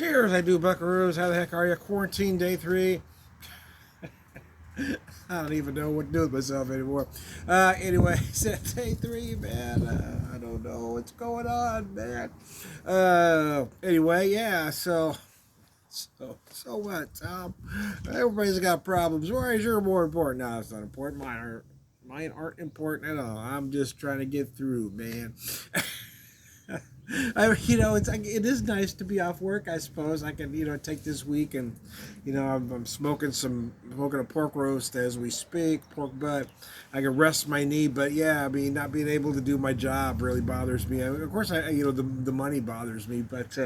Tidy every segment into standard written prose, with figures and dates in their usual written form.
Cheers, I do, buckaroos. How the heck are you? Quarantine day 3. I don't even know what to do with myself anymore. Anyway, day 3, man. I don't know what's going on, man. Anyway, yeah. So what, Tom? Everybody's got problems. Why is yours more important? No, it's not important. Mine aren't important at all. I'm just trying to get through, man. It is nice to be off work. I suppose I can, take this week and, I'm smoking a pork roast as we speak, pork butt. I can rest my knee, but yeah, I mean, not being able to do my job really bothers me. I mean, of course, the money bothers me, but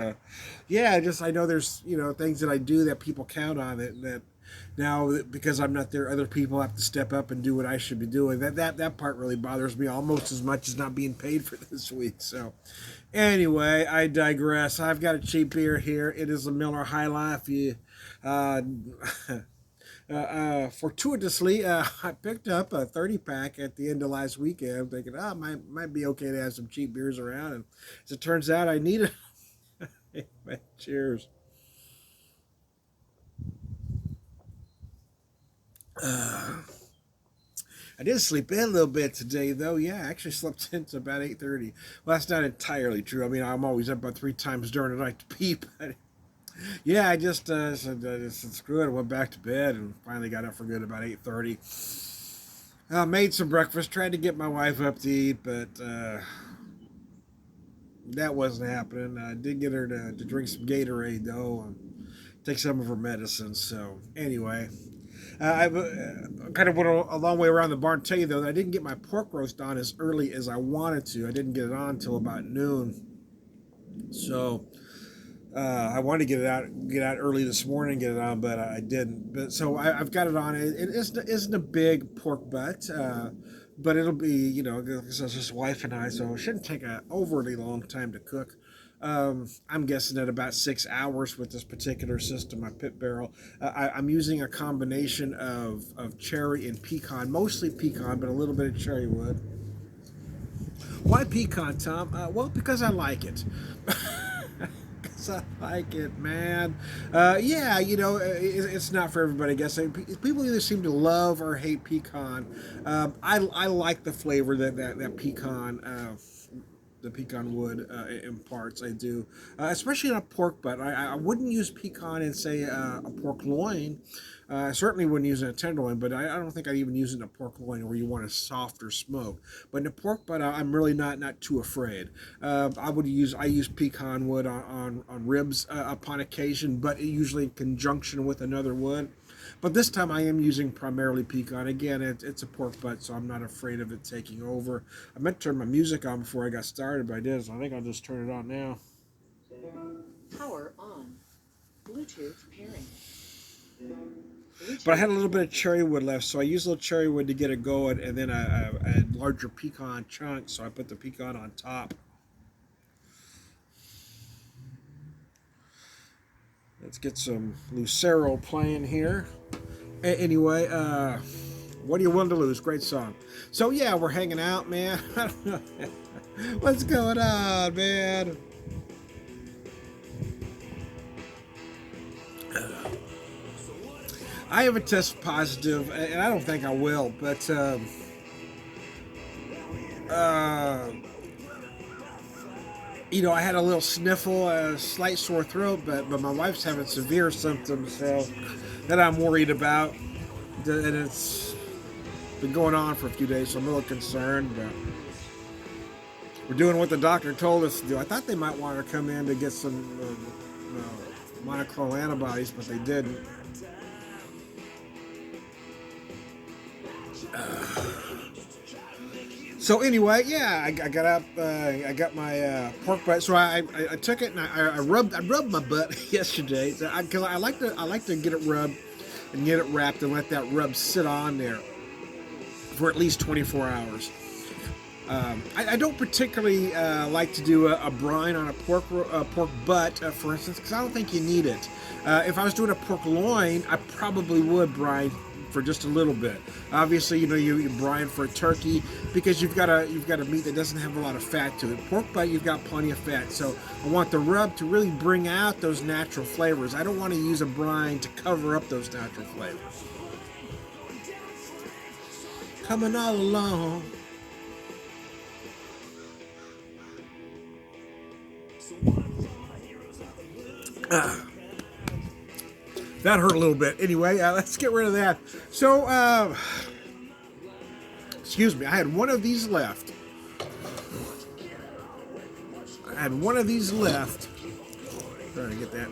yeah, I know there's things that I do that people count on that now because I'm not there, other people have to step up and do what I should be doing. That part really bothers me almost as much as not being paid for this week. So anyway, I digress. I've got a cheap beer here. It is a Miller High Life. Fortuitously, I picked up a 30 pack at the end of last weekend, thinking, might be okay to have some cheap beers around. And as it turns out, I need it. Cheers. I did sleep in a little bit today, though. Yeah, I actually slept into about 8:30. Well, that's not entirely true. I mean, I'm always up about 3 times during the night to pee, but yeah, I just said screw it. I went back to bed and finally got up for good about 8:30. Made some breakfast. Tried to get my wife up to eat, but that wasn't happening. I did get her to drink some Gatorade, though, and take some of her medicine. So anyway, I kind of went a long way around the barn to tell you, though, that I didn't get my pork roast on as early as I wanted to. I didn't get it on until about noon. So I wanted to get out early this morning, get it on, but I didn't. But so I've got it on. It isn't a big pork butt, but it'll be, because it's just wife and I, so it shouldn't take an overly long time to cook. I'm guessing at about 6 hours with this particular system, my pit barrel. I'm using a combination of cherry and pecan, mostly pecan, but a little bit of cherry wood. Why pecan, Tom? Well, because I like it. Because I like it, man. Yeah, it's not for everybody, I guess. People either seem to love or hate pecan. I like the flavor that pecan the pecan wood imparts. I do, especially in a pork butt. I wouldn't use pecan in, say, a pork loin. I certainly wouldn't use it in a tenderloin, but I don't think I'd even use it in a pork loin where you want a softer smoke. But in a pork butt, I'm really not too afraid. I use pecan wood on ribs upon occasion, but usually in conjunction with another wood. But this time I am using primarily pecan. Again, it's a pork butt, so I'm not afraid of it taking over. I meant to turn my music on before I got started, but I did, so I think I'll just turn it on now. Power on. Bluetooth pairing. But I had a little bit of cherry wood left, so I used a little cherry wood to get it going, and then I had larger pecan chunks, so I put the pecan on top. Let's get some Lucero playing here. Anyway, what are you willing to lose? Great song. So yeah, we're hanging out, man. What's going on, man? I haven't tested positive, and I don't think I will, but I had a little sniffle, a slight sore throat, but my wife's having severe symptoms, so that I'm worried about, and it's been going on for a few days, so I'm a little concerned, but we're doing what the doctor told us to do. I thought they might want to come in to get some monoclonal antibodies, but they didn't. So anyway, yeah, I got up. I got my pork butt. So I took it and I rubbed my butt yesterday because I like to get it rubbed and get it wrapped and let that rub sit on there for at least 24 hours. I don't particularly like to do a brine on a pork butt, for instance, because I don't think you need it. If I was doing a pork loin, I probably would brine for just a little bit. Obviously, you know, you brine for a turkey because you've got a meat that doesn't have a lot of fat to it. Pork butt, you've got plenty of fat. So I want the rub to really bring out those natural flavors. I don't want to use a brine to cover up those natural flavors. Coming all along. That hurt a little bit. Anyway, let's get rid of that. So, excuse me, I had one of these left. Trying to get that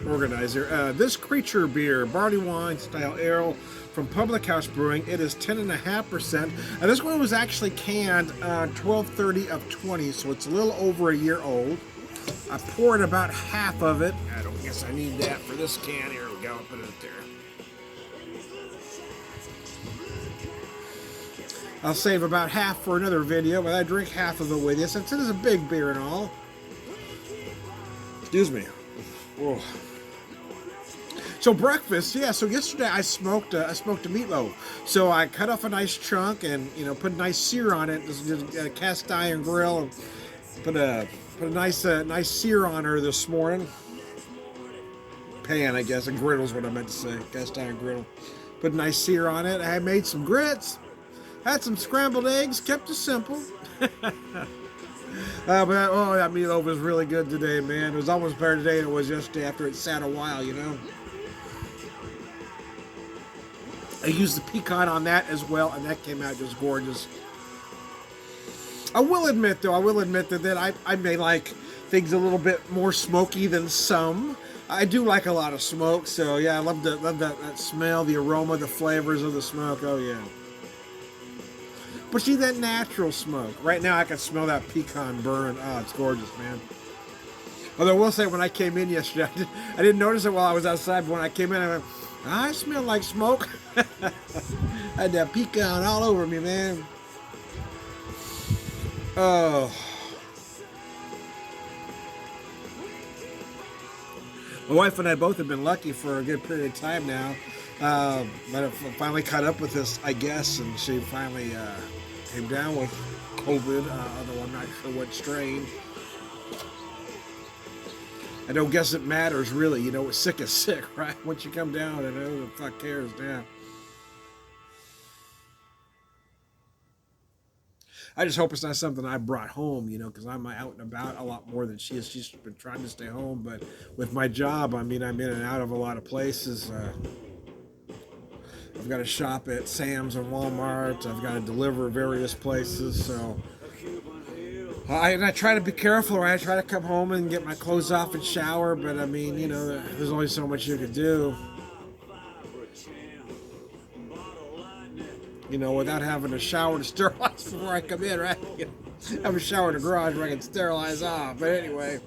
organized here. This Creature beer, barley wine style ale from Public House Brewing. It is 10.5%. And this one was actually canned 12/30 of 20, so it's a little over a year old. I poured about half of it. I don't guess I need that for this can. Here we go. I'll put it there. I'll save about half for another video, but I drink half of it with you since it is a big beer and all. Excuse me. Whoa. So breakfast, yeah. So yesterday I smoked a meatloaf. So I cut off a nice chunk and put a nice sear on it. Just a cast iron grill and put a nice sear on her this morning. Pan, I guess. A griddle's what I meant to say. Cast iron griddle. Put a nice sear on it. I made some grits. Had some scrambled eggs. Kept it simple. But that meatloaf was really good today, man. It was almost better today than it was yesterday after it sat a while, I used the pecan on that as well, and that came out just gorgeous. I will admit that I may like things a little bit more smoky than some. I do like a lot of smoke, so yeah, I love that smell, the aroma, the flavors of the smoke. Oh yeah. But see that natural smoke. Right now I can smell that pecan burn. Oh, it's gorgeous, man. Although I will say when I came in yesterday, I didn't notice it while I was outside, but when I came in, I went, I smell like smoke. I had that pecan all over me, man. Oh. My wife and I both have been lucky for a good period of time now. But I finally caught up with this, I guess, and she finally came down with COVID, although I'm not sure what strain. I don't guess it matters, really. Sick is sick, right? Once you come down, who the fuck cares now? I just hope it's not something I brought home, because I'm out and about a lot more than she is. She's been trying to stay home, but with my job, I'm in and out of a lot of places. I've got to shop at Sam's and Walmart. I've got to deliver various places, so... I try to be careful, right? I try to come home and get my clothes off and shower, but there's only so much you can do. Without having a shower to sterilize before I come in, right? Have a shower in the garage where I can sterilize off. But anyway,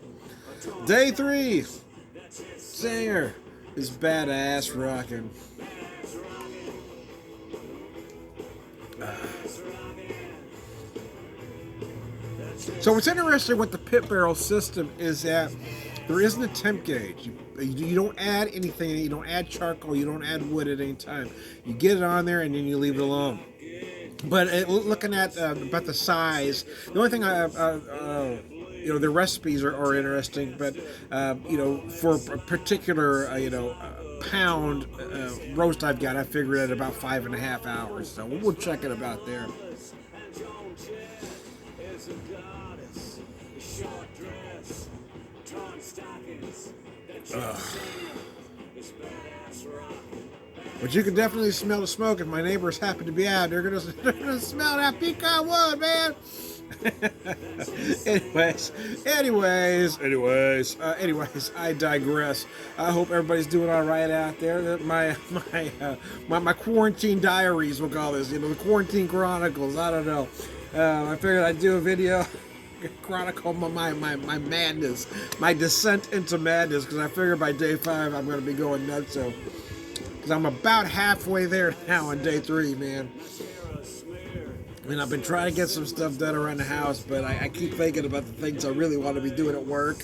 day 3. Singer is badass rocking. So what's interesting with the pit barrel system is that there isn't a temp gauge. You don't add anything. You don't add charcoal. You don't add wood at any time. You get it on there and then you leave it alone. But looking at about the size, the only thing the recipes are interesting. But for a particular pound roast I've got, I figured at about 5.5 hours. So we'll check it about there. But you can definitely smell the smoke if my neighbors happen to be out. They're gonna smell that pecan wood, man. Anyways, I digress. I hope everybody's doing all right out there. My quarantine diaries, we'll call this. The quarantine chronicles. I don't know. I figured I'd do a video. Chronicle my madness, my descent into madness, because I figure by day 5 I'm going to be going nuts. So, because I'm about halfway there now on day 3, man. I've been trying to get some stuff done around the house, but I keep thinking about the things I really want to be doing at work.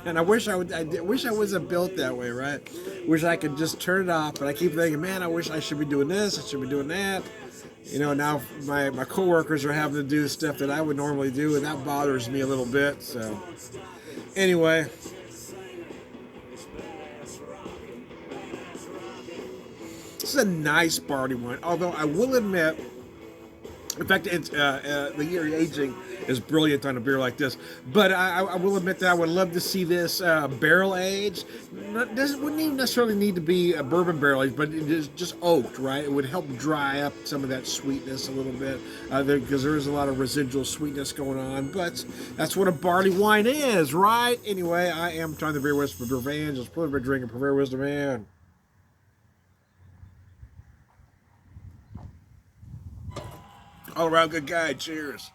And I wish wish I wasn't built that way, right? Wish I could just turn it off. But I keep thinking, man, I wish I should be doing this. I should be doing that. You know, now my coworkers are having to do stuff that I would normally do, and that bothers me a little bit. So, anyway, this is a nice barley wine. Although I will admit, in fact, it's the year aging is brilliant on a beer like this. But I will admit that I would love to see this barrel aged. Wouldn't even necessarily need to be a bourbon barrel aged, but it is just oaked, right? It would help dry up some of that sweetness a little bit because there is a lot of residual sweetness going on. But that's what a barley wine is, right? Anyway, I am Tom the Beer Whisperer, Beer Evangelist, put a drink and prefer wisdom, man. All around good guy. Cheers.